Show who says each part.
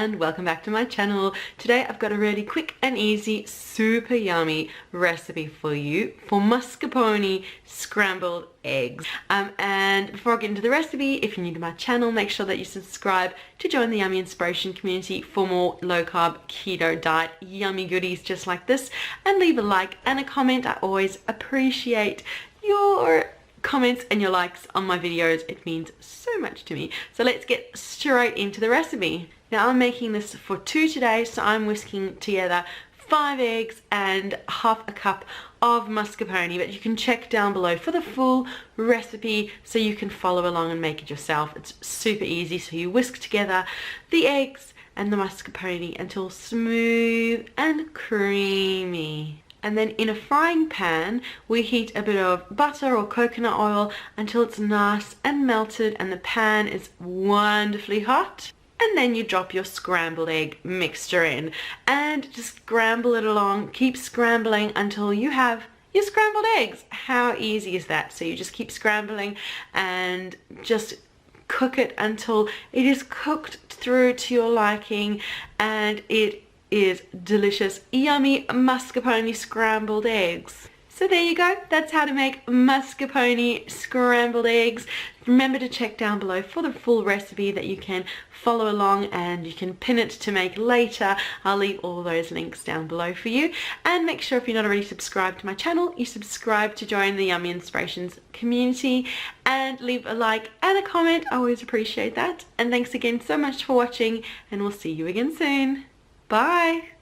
Speaker 1: and welcome back to my channel. Today I've got a really quick and easy, super yummy recipe for you for mascarpone scrambled eggs. And before I get into the recipe, if you're new to my channel, make sure that you subscribe to join the Yummy Inspiration community for more low-carb keto diet yummy goodies just like this, and leave a like and a comment. I always appreciate your comments and your likes on my videos. It means so much to me. So let's get straight into the recipe. Now I'm making this for two today, so I'm whisking together 5 eggs and half a cup of mascarpone, but you can check down below for the full recipe so you can follow along and make it yourself. It's super easy. So you whisk together the eggs and the mascarpone until smooth and creamy. And then in a frying pan, we heat a bit of butter or coconut oil until it's nice and melted and the pan is wonderfully hot. And then you drop your scrambled egg mixture in and just scramble it along. Keep scrambling until you have your scrambled eggs. How easy is that? So you just keep scrambling and just cook it until it is cooked through to your liking, and it is delicious, yummy mascarpone scrambled eggs. So there you go. That's how to make mascarpone scrambled eggs. Remember to check down below for the full recipe that you can follow along, and you can pin it to make later. I'll leave all those links down below for you. And make sure, if you're not already subscribed to my channel, you subscribe to join the Yummy Inspirations community, and leave a like and a comment. I always appreciate that. And thanks again so much for watching, and we'll see you again soon. Bye!